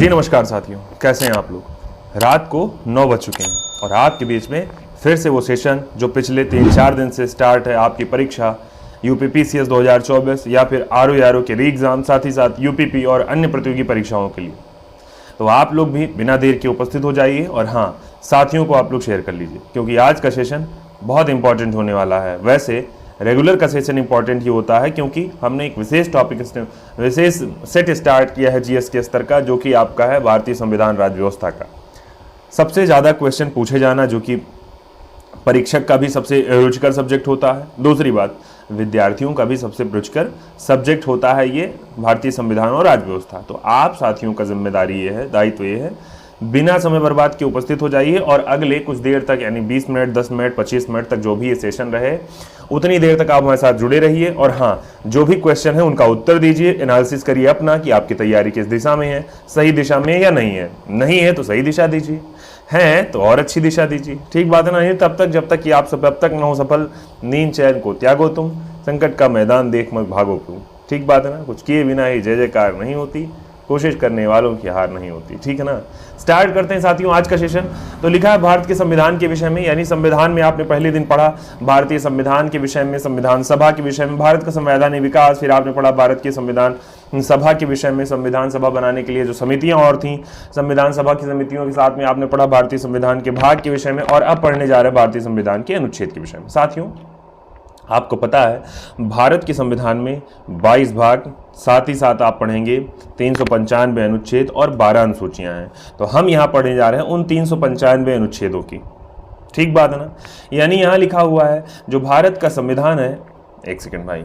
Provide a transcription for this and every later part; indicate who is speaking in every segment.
Speaker 1: जी नमस्कार साथियों, कैसे हैं आप लोग। रात को 9 बज चुके हैं और आपके बीच में फिर से वो सेशन जो पिछले 3-4 दिन से स्टार्ट है, आपकी परीक्षा यूपीपीसीएस 2024 या फिर आरओ के री एग्ज़ाम, साथ ही साथ यूपीपी और अन्य प्रतियोगी परीक्षाओं के लिए। तो आप लोग भी बिना देर के उपस्थित हो जाइए और हाँ, साथियों को आप लोग शेयर कर लीजिए क्योंकि आज का सेशन बहुत इंपॉर्टेंट होने वाला है। वैसे रेगुलर का सेशन इंपॉर्टेंट ही होता है क्योंकि हमने एक विशेष सेट स्टार्ट किया है जीएस के स्तर का, जो कि आपका है भारतीय संविधान राज्य व्यवस्था का। सबसे ज़्यादा क्वेश्चन पूछे जाना, जो कि परीक्षक का भी सबसे रुचिकर सब्जेक्ट होता है। दूसरी बात, विद्यार्थियों का भी सबसे रुचिकर सब्जेक्ट होता है ये भारतीय संविधान और राज्य व्यवस्था। तो आप साथियों का जिम्मेदारी ये है, दायित्व ये है, बिना समय बर्बाद के उपस्थित हो जाइए और अगले कुछ देर तक, यानी 20 मिनट, 10 मिनट, 25 मिनट तक जो भी ये सेशन रहे, उतनी देर तक आप हमारे साथ जुड़े रहिए। और हाँ, जो भी क्वेश्चन है उनका उत्तर दीजिए, एनालिसिस करिए अपना कि आपकी तैयारी किस दिशा में है, सही दिशा में या नहीं है। नहीं है तो सही दिशा दीजिए, है तो और अच्छी दिशा दीजिए। ठीक बात है ना। नहीं तब तक जब तक कि आप सब अब तक न हो सफल, नींद चैन को त्यागो तुम, संकट का मैदान देख मत भागो तुम। ठीक बात है ना। कुछ किए बिना ही जय जयकार नहीं होती, कोशिश करने वालों की हार नहीं होती। ठीक है ना। स्टार्ट करते हैं साथियों आज का सेशन। तो लिखा है भारत के संविधान के विषय में, यानी संविधान में आपने पहले दिन पढ़ा भारतीय संविधान के विषय में, संविधान सभा के विषय में, भारत का संवैधानिक विकास। फिर आपने पढ़ा भारत की संविधान सभा के विषय में, संविधान सभा बनाने के लिए जो समितियां और थीं, संविधान सभा की समितियों के साथ में आपने पढ़ा भारतीय संविधान के भाग के विषय में, और अब पढ़ने जा रहे हैं भारतीय संविधान के अनुच्छेद के विषय में। साथियों, आपको पता है भारत के संविधान में 22 भाग, साथ ही साथ आप पढ़ेंगे 395 अनुच्छेद और 12 अनुसूचियां हैं। तो हम यहां पढ़ने जा रहे हैं उन 395 अनुच्छेदों की। ठीक बात है ना। यानी यहां लिखा हुआ है जो भारत का संविधान है, एक सेकंड भाई,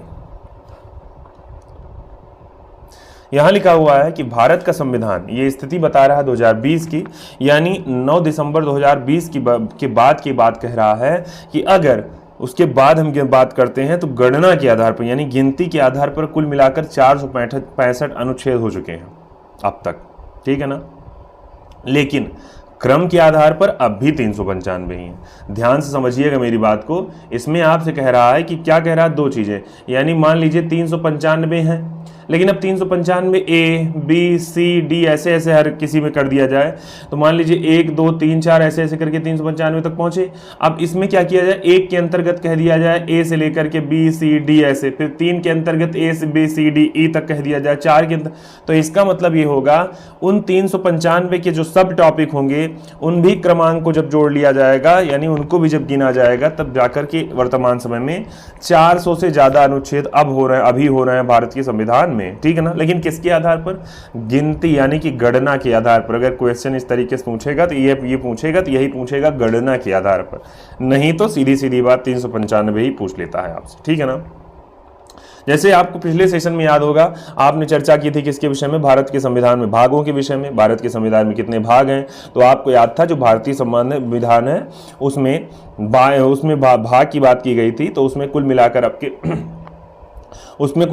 Speaker 1: यहां लिखा हुआ है कि भारत का संविधान, ये स्थिति बता रहा है 2020 की, यानी 9 दिसंबर 2020 के बाद की बात कह रहा है कि अगर उसके बाद हम बात करते हैं तो गणना के आधार पर, यानी गिनती के आधार पर कुल मिलाकर 465 अनुच्छेद हो चुके हैं अब तक। ठीक है ना। लेकिन क्रम के आधार पर अब भी 395 ही हैं। ध्यान से समझिएगा मेरी बात को। इसमें आपसे कह रहा है कि क्या कह रहा है, दो चीजें। यानी मान लीजिए 395 हैं, लेकिन अब 395 ए बी सी डी ऐसे ऐसे हर किसी में कर दिया जाए, तो मान लीजिए 1 2 3 4 ऐसे ऐसे करके 395 तक पहुंचे। अब इसमें क्या किया जाए, 1 के अंतर्गत कह दिया जाए ए से लेकर के बी सी डी ऐसे, फिर 3 के अंतर्गत ए से बी सी डी ई तक कह दिया जाए, 4 के अंतर। तो इसका मतलब ये होगा उन 395 के जो सब टॉपिक होंगे उन भी क्रमांक को जब जोड़ लिया जाएगा, यानी उनको भी जब गिना जाएगा, तब जाकर के वर्तमान समय में 400 से ज्यादा अनुच्छेद अभी हो रहे हैं भारत के संविधान में। ठीक है ना। लेकिन किसके आधार पर, गिनती यानी कि गणना के आधार पर। अगर क्वेश्चन इस तरीके से पूछेगा तो ये पूछेगा तो यही पूछेगा गणना के आधार पर, नहीं तो सीधी सीधी बात 395 ही पूछ लेता है आपसे। ठीक है ना। जैसे आपको पिछले सेशन में याद होगा, आपने चर्चा की थी किसके विषय में, भारत के संविधान में भागों के विषय में। भारत के संविधान में कितने भाग हैं, तो आपको याद था जो भारतीय संविधान है उसमें भाग की बात की गई थी। तो उसमें कुल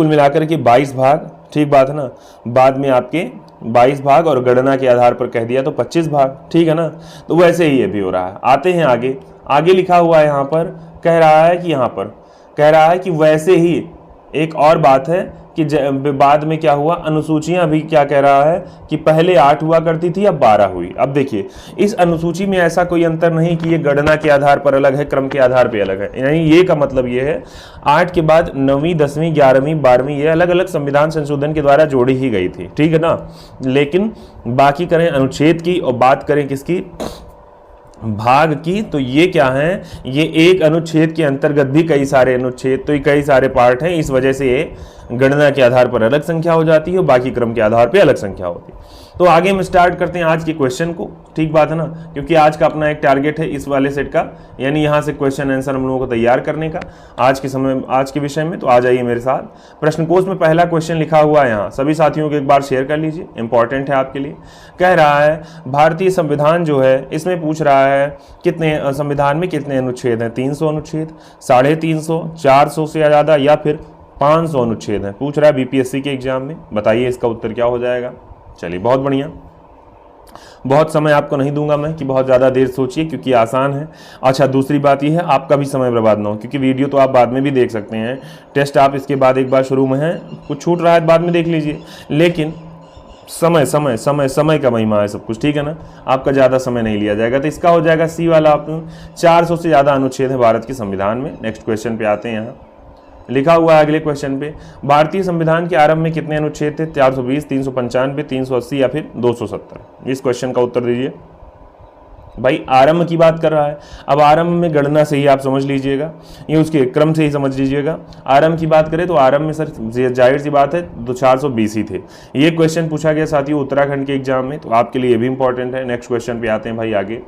Speaker 1: मिलाकर के 22 भाग। ठीक बात है ना। बाद में आपके 22 भाग और गणना के आधार पर कह दिया तो 25 भाग। ठीक है ना। तो वैसे ही ये भी हो रहा है। आते हैं आगे लिखा हुआ है यहाँ पर, कह रहा है कि वैसे ही एक और बात है कि बाद में क्या हुआ, अनुसूचियां भी क्या कह रहा है कि पहले 8 हुआ करती थी, अब 12 हुई। अब देखिए इस अनुसूची में ऐसा कोई अंतर नहीं कि ये गणना के आधार पर अलग है, क्रम के आधार पर अलग है। यानी ये का मतलब ये है 8 के बाद 9वीं 10वीं 11वीं 12वीं ये अलग अलग संविधान संशोधन के द्वारा जोड़ी ही गई थी। ठीक है ना। लेकिन बाकी करें अनुच्छेद की और बात करें किसकी, भाग की, तो ये क्या है, ये एक अनुच्छेद के अंतर्गत भी कई सारे अनुच्छेद, तो ये कई सारे पार्ट हैं। इस वजह से ये गणना के आधार पर अलग संख्या हो जाती है और बाकी क्रम के आधार पर अलग संख्या होती है। तो आगे हम स्टार्ट करते हैं आज के क्वेश्चन को। ठीक बात है ना। क्योंकि आज का अपना एक टारगेट है इस वाले सेट का, यानी यहाँ से क्वेश्चन आंसर हम लोगों को तैयार करने का आज के विषय में। तो आ जाइए मेरे साथ। प्रश्न कोश में पहला क्वेश्चन लिखा हुआ है, यहाँ सभी साथियों को एक बार शेयर कर लीजिए, इंपॉर्टेंट है आपके लिए। कह रहा है भारतीय संविधान जो है इसमें पूछ रहा है कितने संविधान में कितने अनुच्छेद हैं, 300 अनुच्छेद, 350, 400 से ज्यादा या फिर 500 अनुच्छेद हैं, पूछ रहा है बीपीएससी के एग्जाम में। बताइए इसका उत्तर क्या हो जाएगा। चलिए बहुत बढ़िया। बहुत समय आपको नहीं दूंगा मैं कि बहुत ज़्यादा देर सोचिए, क्योंकि आसान है। अच्छा, दूसरी बात यह है आपका भी समय बर्बाद ना हो, क्योंकि वीडियो तो आप बाद में भी देख सकते हैं, टेस्ट आप इसके बाद एक बार शुरू में है, कुछ छूट रहा है बाद में देख लीजिए। लेकिन समय समय समय समय का महिमा है सब कुछ, ठीक है ना, आपका ज़्यादा समय नहीं लिया जाएगा। तो इसका हो जाएगा सी वाला ऑप्शन। 400 से ज़्यादा अनुच्छेद है भारत के संविधान में। नेक्स्ट क्वेश्चन पे आते हैं। यहाँ लिखा हुआ है अगले क्वेश्चन पे, भारतीय संविधान के आरंभ में कितने अनुच्छेद थे? 420, 395, 380 या फिर 270? इस क्वेश्चन का उत्तर दीजिए। भाई आरंभ की बात कर रहा है, अब आरंभ में गणना से ही आप समझ लीजिएगा, ये उसके क्रम से ही समझ लीजिएगा। आरंभ की बात करें तो आरंभ में सर जाहिर सी बात है 420 ही थे। ये क्वेश्चन पूछा गया साथियों उत्तराखंड के एग्जाम में, तो आपके लिए ये भी इंपॉर्टेंट है। नेक्स्ट क्वेश्चन पे आते हैं भाई आगे।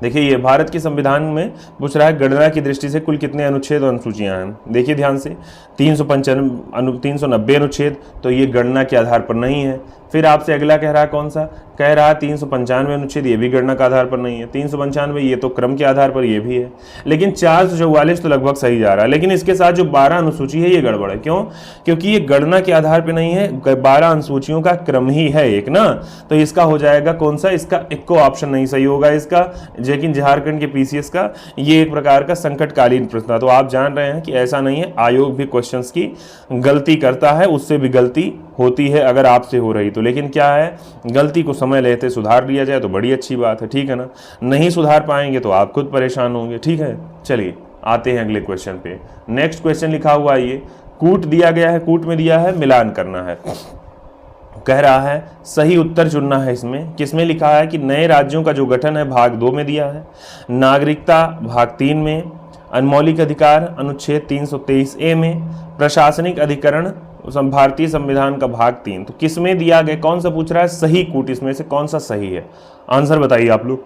Speaker 1: देखिए ये भारत के संविधान में पूछ रहा है गणना की दृष्टि से कुल कितने अनुच्छेद और अनुसूचियां हैं। देखिए ध्यान से 390 अनुच्छेद, तो ये गणना के आधार पर नहीं है। फिर आपसे अगला कह रहा है कौन सा, कह रहा है 395 अनुच्छेद, ये भी गणना के आधार पर नहीं है। 395 ये तो क्रम के आधार पर ये भी है। लेकिन 444 तो लगभग सही जा रहा है, लेकिन इसके साथ जो 12 अनुसूची है ये गड़बड़ है। क्यों? क्योंकि ये गणना के आधार पर नहीं है, 12 अनुसूचियों का क्रम ही है एक ना। तो इसका हो जाएगा कौन सा, इसका इक्को ऑप्शन नहीं सही होगा इसका। लेकिन झारखंड के पीसीएस का ये एक प्रकार का संकटकालीन प्रश्न था। तो आप जान रहे हैं कि ऐसा नहीं है, आयोग भी क्वेश्चंस की गलती करता है, उससे भी गलती होती है अगर आपसे हो रही तो। लेकिन क्या है, गलती को समय लेते सुधार लिया जाए तो बड़ी अच्छी बात है, ठीक है ना। नहीं सुधार पाएंगे तो आप खुद परेशान होंगे, ठीक है। चलिए आते हैं अगले क्वेश्चन पे। नेक्स्ट क्वेश्चन लिखा हुआ है, ये कूट दिया गया है, कूट में दिया है मिलान करना है। कह रहा है सही उत्तर चुनना है। इसमें किसमें लिखा है कि नए राज्यों का जो गठन है भाग 2 में दिया है, नागरिकता भाग 3 में, मौलिक अधिकार अनुच्छेद 323A में, प्रशासनिक अधिकरण भारतीय संविधान का भाग 3। तो किसमें दिया गया, कौन सा पूछ रहा है सही कूट, इसमें से कौन सा सही है? आंसर बताइए आप लोग।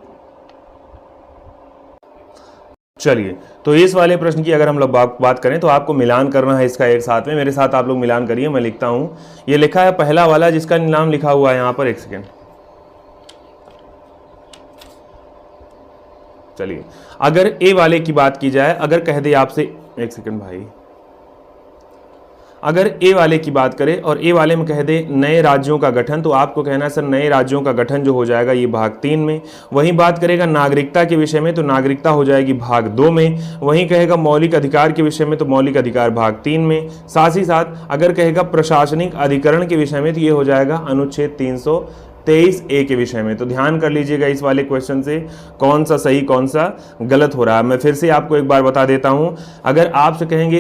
Speaker 1: चलिए तो इस वाले प्रश्न की अगर हम लोग बात करें तो आपको मिलान करना है इसका एक साथ में। मेरे साथ आप लोग मिलान करिए, मैं लिखता हूं। ये लिखा है पहला वाला जिसका नाम लिखा हुआ है यहां पर, एक सेकेंड। चलिए अगर ए वाले की बात की जाए, अगर कह दे आपसे, एक सेकेंड भाई, अगर ए वाले की बात करें और ए वाले में कह दे नए राज्यों का गठन, तो आपको कहना है सर नए राज्यों का गठन जो हो जाएगा ये भाग 3 में। वहीं बात करेगा नागरिकता के विषय में तो नागरिकता हो जाएगी भाग 2 में। वहीं कहेगा मौलिक अधिकार के विषय में तो मौलिक अधिकार भाग 3 में। साथ ही साथ अगर कहेगा प्रशासनिक अधिकरण के विषय में तो ये हो जाएगा अनुच्छेद 323A के विषय में। तो ध्यान कर लीजिएगा इस वाले क्वेश्चन से कौन सा सही कौन सा गलत हो रहा है। मैं फिर से आपको एक बार बता देता हूं, अगर आपसे कहेंगे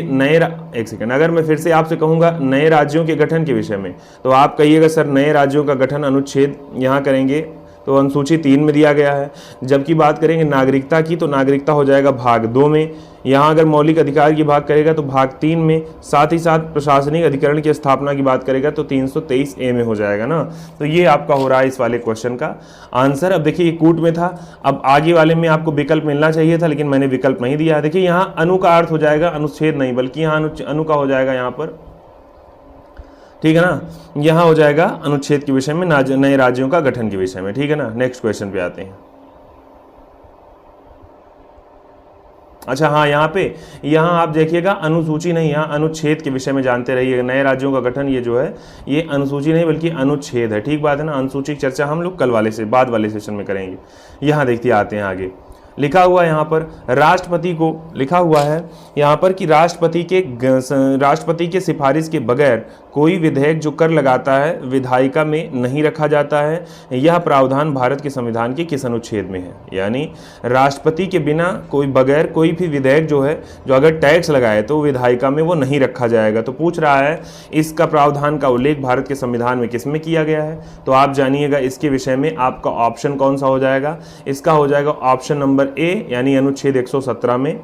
Speaker 1: एक सेकंड, अगर मैं फिर से आपसे कहूंगा नए राज्यों के गठन के विषय में, तो आप कहिएगा सर नए राज्यों का गठन अनुच्छेद यहां करेंगे तो अनुसूची 3 में दिया गया है। जबकि बात करेंगे नागरिकता की तो नागरिकता हो जाएगा भाग 2 में। यहाँ अगर मौलिक अधिकार की बात करेगा तो भाग 3 में। साथ ही साथ प्रशासनिक अधिकरण की स्थापना की बात करेगा तो 323A में हो जाएगा ना। तो ये आपका हो रहा है इस वाले क्वेश्चन का आंसर। अब देखिए ये कूट में था, अब आगे वाले में आपको विकल्प मिलना चाहिए था लेकिन मैंने विकल्प नहीं दिया। देखिए यहाँ अनु का अर्थ हो जाएगा अनुच्छेद नहीं, बल्कि यहाँ अनु का हो जाएगा यहाँ पर, ठीक है ना। यहां हो जाएगा अनुच्छेद के विषय में, नए राज्यों का गठन के विषय में, ठीक है ना। नेक्स्ट क्वेश्चन पे आते हैं। अच्छा हाँ, यहाँ आप देखिएगा अनुसूची नहीं, यहाँ अनुच्छेद के विषय में जानते रहिए। नए राज्यों का गठन ये जो है ये अनुसूची नहीं बल्कि अनुच्छेद है, ठीक बात है ना। अनुसूची की चर्चा हम लोग कल वाले से बाद वाले सेशन में करेंगे। यहाँ देखिए आते हैं आगे, लिखा हुआ है यहाँ पर राष्ट्रपति को, लिखा हुआ है यहाँ पर कि राष्ट्रपति के सिफारिश के बगैर कोई विधेयक जो कर लगाता है विधायिका में नहीं रखा जाता है। यह प्रावधान भारत के संविधान के किस अनुच्छेद में है? यानी राष्ट्रपति के बिना बगैर कोई भी विधेयक जो है जो अगर टैक्स लगाए तो विधायिका में वो नहीं रखा जाएगा। तो पूछ रहा है इसका प्रावधान का उल्लेख भारत के संविधान में किस में किया गया है? तो आप जानिएगा इसके विषय में आपका ऑप्शन कौन सा हो जाएगा? इसका हो जाएगा ऑप्शन नंबर ए, यानी अनुच्छेद 117 में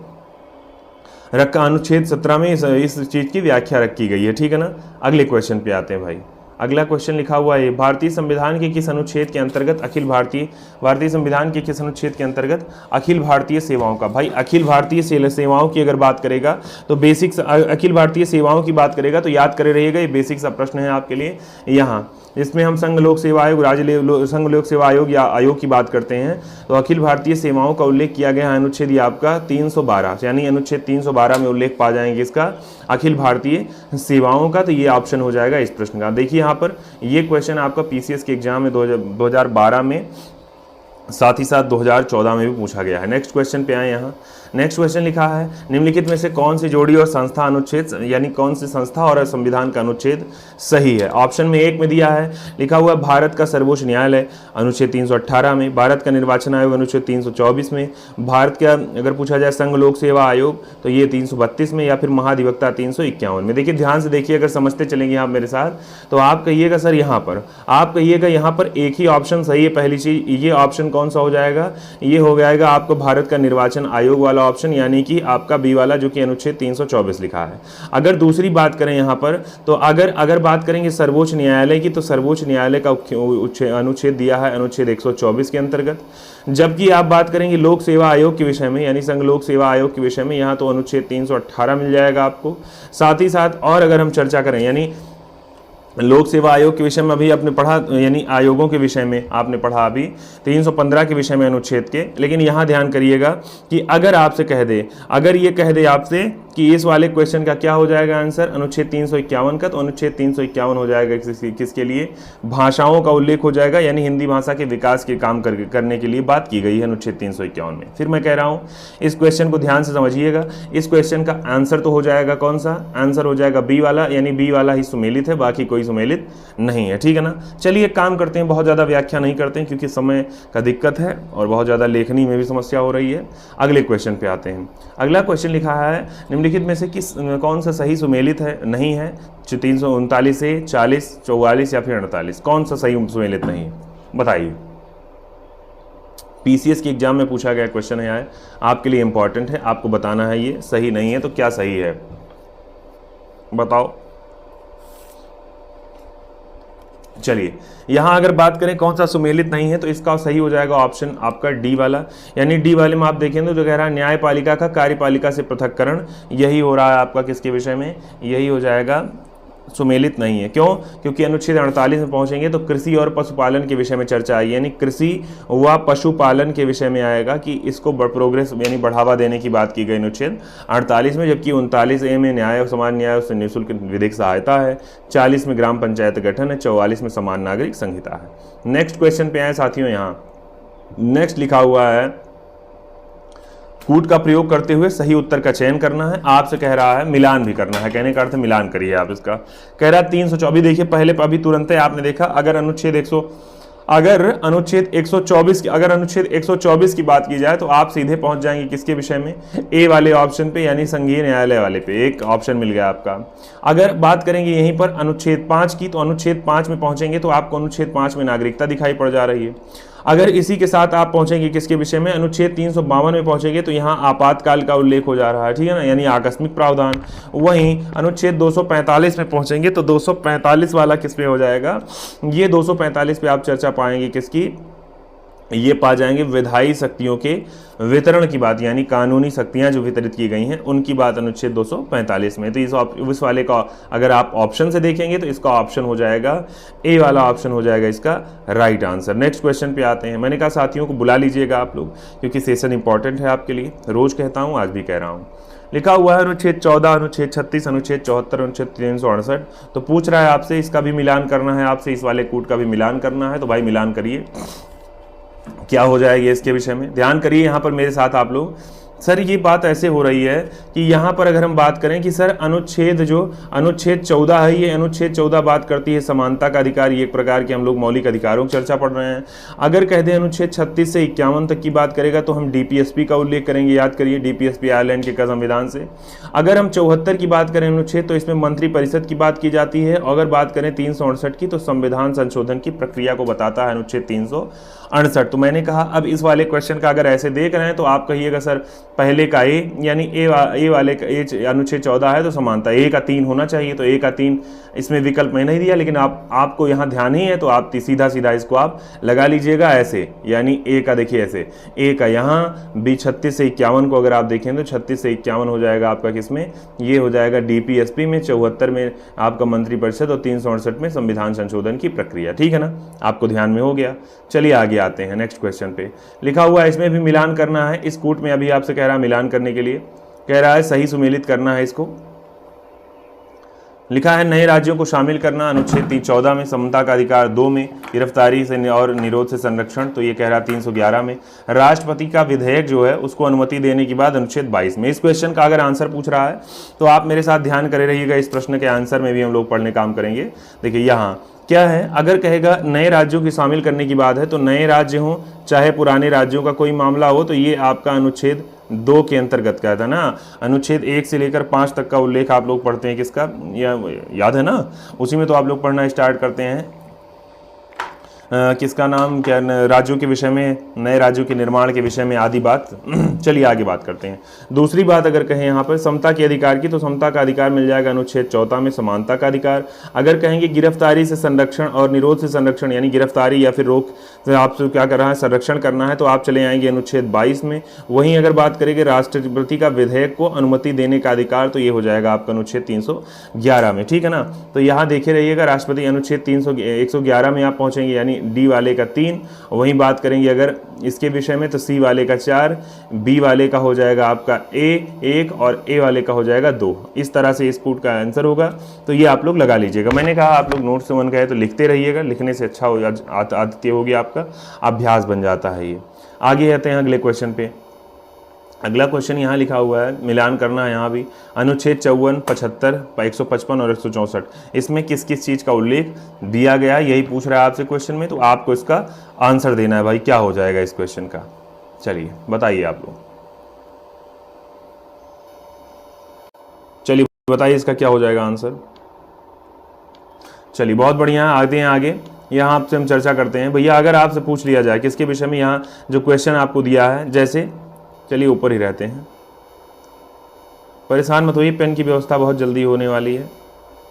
Speaker 1: रखा, अनुच्छेद 17 में इस चीज की व्याख्या रखी गई है, ठीक है ना। अगले क्वेश्चन पे आते हैं भाई। अगला क्वेश्चन लिखा हुआ है भारतीय संविधान के किस अनुच्छेद के अंतर्गत भारतीय संविधान के किस अनुच्छेद के अंतर्गत अखिल भारतीय सेवाओं का? भाई अखिल भारतीय सेवाओं की अगर बात करेगा तो बेसिक्स, अखिल भारतीय सेवाओं की बात करेगा तो याद करे रहिएगा, ये बेसिक सा प्रश्न है आपके लिए। यहाँ इसमें हम संघ लोक सेवा आयोग, राज्य संघ लोक सेवा आयोग या आयोग की बात करते हैं तो अखिल भारतीय सेवाओं का उल्लेख किया गया है अनुच्छेद आपका 312, यानी अनुच्छेद 312 में उल्लेख पा जाएंगे इसका अखिल भारतीय सेवाओं का। तो ये ऑप्शन हो जाएगा इस प्रश्न का। देखिए यहाँ पर ये क्वेश्चन आपका पीसीएस के एग्जाम में 2012 में, साथ ही साथ 2014 में भी पूछा गया है। नेक्स्ट क्वेश्चन पे आए यहाँ, नेक्स्ट क्वेश्चन लिखा है, निम्नलिखित में से कौन सी जोड़ी और संस्था अनुच्छेद यानी कौन सी संस्था और संविधान का अनुच्छेद सही है। ऑप्शन में एक में दिया है, लिखा हुआ भारत का सर्वोच्च न्यायालय अनुच्छेद 318 में, भारत का निर्वाचन आयोग अनुच्छेद 324 में, भारत का अगर पूछा जाए संघ लोक सेवा आयोग तो ये 332 में, या फिर महाधिवक्ता 351 में। देखिए ध्यान से देखिए, अगर समझते चलेंगे आप मेरे साथ तो आप कहिएगा सर यहाँ पर, आप कहिएगा यहाँ पर एक ही ऑप्शन सही है। पहली चीज ये ऑप्शन कौन सा हो जाएगा, ये हो जाएगा आपको भारत का निर्वाचन आयोग वाला ऑप्शन, यानी कि आपका बी वाला जो कि अनुच्छेद 324 लिखा है। अगर दूसरी बात करें यहाँ पर तो अगर बात करेंगे सर्वोच्च न्यायालय की, तो सर्वोच्च न्यायालय का अनुच्छेद दिया है अनुच्छेद 124 के अंतर्गत। जबकि आप बात करेंगे लोक सेवा आयोग के विषय में यानी संघ लोक सेवा आयोग के विषय में, यहाँ तो अनुच्छेद 318 मिल जाएगा आपको। साथ ही साथ और अगर हम चर्चा करें यानी लोक सेवा आयोग के विषय में अभी आपने पढ़ा, यानी आयोगों के विषय में आपने पढ़ा अभी 315 के विषय में अनुच्छेद के। लेकिन यहाँ ध्यान करिएगा कि अगर आपसे कह दे, अगर ये कह दे आपसे कि इस वाले क्वेश्चन का क्या हो जाएगा आंसर अनुच्छेद 351 का, तो अनुच्छेद 351 हो जाएगा किसके लिए, भाषाओं का उल्लेख हो जाएगा, यानी हिंदी भाषा के विकास के काम करने के लिए बात की गई है अनुच्छेद 351 में। फिर मैं कह रहा हूँ इस क्वेश्चन को ध्यान से समझिएगा, इस क्वेश्चन का आंसर तो हो जाएगा कौन सा, आंसर हो जाएगा बी वाला, यानी बी वाला ही सुमेलित है, बाकी कोई सुमेलित नहीं है। ठीक है ना। चलिए एक काम करते हैं, बहुत ज़्यादा व्याख्या नहीं करते हैं क्योंकि समय का दिक्कत है और बहुत ज़्यादा लेखनी में भी समस्या हो रही है। अगले क्वेश्चन पे आते हैं। अगला क्वेश्चन लिखा है, निम्नलिखित में से किस कौन सा सही सुमेलित है नहीं है, 339 से 40, 44 या फिर 48, कौन सा सही सुमेलित नहीं है बताइए। पीसीएस के एग्जाम में पूछा गया क्वेश्चन है, आपके लिए इंपॉर्टेंट है, आपको बताना है ये सही नहीं है तो क्या सही है बताओ। चलिए यहाँ अगर बात करें कौन सा सुमेलित नहीं है तो इसका सही हो जाएगा ऑप्शन आपका डी वाला, यानी डी वाले में आप देखें तो जो कह रहा है न्यायपालिका का कार्यपालिका से पृथक्करण, यही हो रहा है आपका किसके विषय में, यही हो जाएगा सुमेलित नहीं है। क्यों, क्योंकि अनुच्छेद 48 में पहुंचेंगे तो कृषि और पशुपालन के विषय में चर्चा आई, यानी कृषि व पशुपालन के विषय में आएगा कि इसको प्रोग्रेस यानी बढ़ावा देने की बात की गई अनुच्छेद 48 में। जबकि 39A में न्याय समाज न्याय और निःशुल्क विधिक सहायता है, 40 में ग्राम पंचायत गठन है, 44 में समान नागरिक संहिता है। नेक्स्ट क्वेश्चन पे आए साथियों, यहाँ नेक्स्ट लिखा हुआ है, कूट का प्रयोग करते हुए सही उत्तर का चयन करना है। आपसे कह रहा है मिलान भी करना है, कहने का अर्थ मिलान करिए आप इसका। कह रहा है 324, देखिए पहले अभी तुरंत आपने देखा, अगर अनुच्छेद 124 की बात की जाए तो आप सीधे पहुंच जाएंगे किसके विषय में, ए वाले ऑप्शन पे, यानी संघीय न्यायालय वाले पे। एक ऑप्शन मिल गया आपका। अगर बात करेंगे यहीं पर अनुच्छेद 5 की, तो अनुच्छेद 5 में पहुंचेंगे तो आपको अनुच्छेद 5 में नागरिकता दिखाई पड़ जा रही है। अगर इसी के साथ आप पहुंचेंगे किसके विषय में, अनुच्छेद 352 में पहुंचेंगे तो यहाँ आपातकाल का उल्लेख हो जा रहा है, ठीक है ना, यानी आकस्मिक प्रावधान। वहीं अनुच्छेद 245 में पहुंचेंगे तो 245 वाला किस पे हो जाएगा, ये 245 पे आप चर्चा पाएंगे किसकी, ये पा जाएंगे विधायी शक्तियों के वितरण की बात, यानी कानूनी शक्तियां जो वितरित की गई हैं उनकी बात अनुच्छेद 245 में। तो इस वाले का अगर आप ऑप्शन से देखेंगे तो इसका ऑप्शन हो जाएगा ए वाला ऑप्शन हो जाएगा इसका राइट आंसर। नेक्स्ट क्वेश्चन पे आते हैं। मैंने कहा साथियों को बुला लीजिएगा आप लोग क्योंकि सेशन इंपॉर्टेंट है आपके लिए, रोज कहता हूँ आज भी कह रहा हूँ। लिखा हुआ है अनुच्छेद 14, अनुच्छेद 36, अनुच्छेद 74, अनुच्छेद 368। तो पूछ रहा है आपसे इसका भी मिलान करना है, आपसे इस वाले कूट का भी मिलान करना है, तो भाई मिलान करिए क्या हो जाएगी इसके विषय में। ध्यान करिए यहाँ पर मेरे साथ आप लोग। सर ये बात ऐसे हो रही है कि यहाँ पर अगर हम बात करें कि सर अनुच्छेद 14 है, ये अनुच्छेद 14 बात करती है समानता का अधिकार, ये एक प्रकार के हम लोग मौलिक अधिकारों की चर्चा पढ़ रहे हैं। अगर कह दें अनुच्छेद 36 से 51 तक की बात करेगा तो हम डीपीएसपी का उल्लेख करेंगे, याद करिए डीपीएसपी आयरलैंड के संविधान से। अगर हम 74 की बात करें अनुच्छेद तो इसमें मंत्रिपरिषद की बात की जाती है। अगर बात करें 368 की तो संविधान संशोधन की प्रक्रिया को बताता है अनुच्छेद 368। तो मैंने कहा अब इस वाले क्वेश्चन का अगर ऐसे देख रहे हैं तो आप कहिएगा सर पहले का ए, यानी ए वाले का ए अनुच्छेद 14 है तो समानता ए का 3 होना चाहिए, तो ए का 3 इसमें विकल्प मैं नहीं दिया, लेकिन आपको यहाँ ध्यान ही है तो आप सीधा इसको आप लगा लीजिएगा ऐसे, यानी ए का देखिए ऐसे, ए का यहाँ बी 36 से 51 को अगर आप देखें तो 36 से 51 हो जाएगा आपका किसमें, ये हो जाएगा डीपीएसपी में, 74 में आपका मंत्रिपरिषद और 368 में संविधान संशोधन की प्रक्रिया। ठीक है ना, आपको ध्यान में हो गया। चलिए आगे आते हैं नेक्स्ट क्वेश्चन पे। लिखा हुआ है इसमें भी मिलान करना है, इस कूट में अभी आपसे कह रहा है मिलान करने के लिए, कह रहा है सही सुमेलित करना है इसको। लिखा है नए राज्यों को शामिल करना, अनुच्छेद 314 में, समता का अधिकार 2 में, गिरफ्तारी से और निरोध से संरक्षण, तो ये कह रहा 311 में, राष्ट्रपति का विधेयक जो है उसको अनुमति देने के बाद अनुच्छेद 22 में। इस क्वेश्चन का अगर आंसर पूछ रहा है तो आप मेरे साथ ध्यान करे रहिएगा, इस प्रश्न के आंसर में भी हम लोग पढ़ने काम करेंगे। देखिए यहाँ क्या है, अगर कहेगा नए राज्यों की शामिल करने की बात है तो नए राज्य हों चाहे पुराने राज्यों का कोई मामला हो, तो ये आपका अनुच्छेद 2 के अंतर्गत क्या था ना, अनुच्छेद 1 से लेकर 5 तक का उल्लेख आप लोग पढ़ते हैं किसका, याद है ना, उसी में तो आप लोग पढ़ना स्टार्ट करते हैं किसका नाम क्या, राज्यों के विषय में, नए राज्यों के निर्माण के विषय में आदि बात। चलिए आगे बात करते हैं। दूसरी बात अगर कहें यहाँ पर समता के अधिकार की, तो समता का अधिकार मिल जाएगा अनुच्छेद 14 में, समानता का अधिकार। अगर कहेंगे गिरफ्तारी से संरक्षण और निरोध से संरक्षण, यानी गिरफ्तारी या फिर रोक आपसे क्या कर रहा है, संरक्षण करना है, तो आप चले आएंगे अनुच्छेद 22 में। वहीं अगर बात करेंगे राष्ट्रपति का विधेयक को अनुमति देने का अधिकार, तो ये हो जाएगा आपका अनुच्छेद 311 में, ठीक है ना। तो यहाँ देखे रहिएगा राष्ट्रपति अनुच्छेद 111 में आप पहुंचेंगे, यानी डी वाले का 3। वहीं बात करेंगे अगर इसके विषय में तो सी वाले का 4, बी वाले का हो जाएगा आपका ए 1 और ए वाले का हो जाएगा 2। इस तरह से इस पुट का आंसर होगा, तो ये आप लोग लगा लीजिएगा। मैंने कहा आप लोग नोट से मन गए तो लिखते रहिएगा, लिखने से अच्छा हो आदत हो गया, आपका अभ्यास बन जाता है ये। आगे आते हैं अगले क्वेश्चन पे। अगला क्वेश्चन यहाँ लिखा हुआ है, मिलान करना है यहाँ भी, अनुच्छेद 54, 75, 155 और 164, इसमें किस किस चीज़ का उल्लेख दिया गया है, यही पूछ रहा है आपसे क्वेश्चन में। तो आपको इसका आंसर देना है भाई, क्या हो जाएगा इस क्वेश्चन का। चलिए बताइए आप लोग, चलिए बताइए इसका क्या हो जाएगा आंसर। चलिए बहुत बढ़िया, आते हैं आगे। यहाँ आपसे हम चर्चा करते हैं भैया, अगर आपसे पूछ लिया जाए किसके विषय में, यहाँ जो क्वेश्चन आपको दिया है, जैसे चलिए ऊपर ही रहते हैं, परेशान मत होइए, पेन की व्यवस्था बहुत जल्दी होने वाली है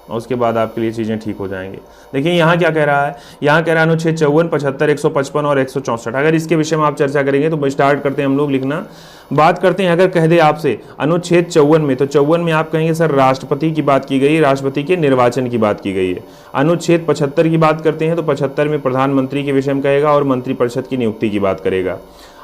Speaker 1: और उसके बाद आपके लिए चीज़ें ठीक हो जाएंगी। देखिए यहाँ क्या कह रहा है, यहाँ कह रहा है अनुच्छेद 54, 75, 155 और 164। अगर इसके विषय में आप चर्चा करेंगे तो स्टार्ट करते हैं हम लोग लिखना। बात करते हैं, अगर कह दे आपसे अनुच्छेद 54 में, तो 54 में आप कहेंगे सर राष्ट्रपति की बात की गई, राष्ट्रपति के निर्वाचन की बात की गई है। अनुच्छेद 75 की बात करते हैं तो 75 में प्रधानमंत्री के विषय में कहेगा और मंत्रिपरिषद की नियुक्ति की बात करेगा।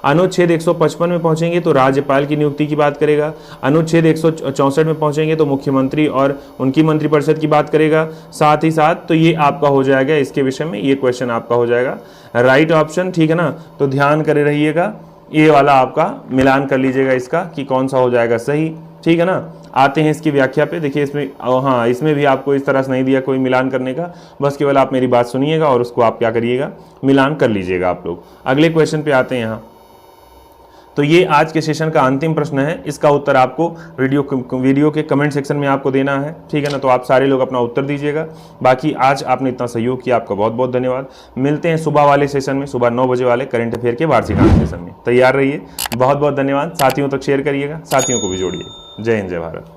Speaker 1: अनुच्छेद 155 में पहुंचेंगे तो राज्यपाल की नियुक्ति की बात करेगा। अनुच्छेद 164 में पहुंचेंगे तो मुख्यमंत्री और उनकी मंत्रिपरिषद की बात करेगा। साथ ही साथ तो ये आपका हो जाएगा इसके विषय में, ये क्वेश्चन आपका हो जाएगा राइट ऑप्शन, ठीक है ना। तो ध्यान करे रहिएगा, ये वाला आपका मिलान कर लीजिएगा इसका कि कौन सा हो जाएगा सही, ठीक है ना। आते हैं इसकी व्याख्या पे। देखिए इसमें हाँ, इसमें भी आपको इस तरह से नहीं दिया कोई मिलान करने का, बस केवल आप मेरी बात सुनिएगा और उसको आप क्या करिएगा, मिलान कर लीजिएगा आप लोग। अगले क्वेश्चन पे आते हैं यहाँ। तो ये आज के सेशन का अंतिम प्रश्न है, इसका उत्तर आपको वीडियो के कमेंट सेक्शन में आपको देना है, ठीक है ना। तो आप सारे लोग अपना उत्तर दीजिएगा। बाकी आज आपने इतना सहयोग किया, आपका बहुत बहुत धन्यवाद। मिलते हैं सुबह वाले सेशन में, सुबह 9 बजे वाले करंट अफेयर के वार्षिकांक सेशन में। तैयार रहिए, बहुत बहुत धन्यवाद। साथियों तक शेयर करिएगा, साथियों को भी जोड़िए। जय हिंद, जय भारत।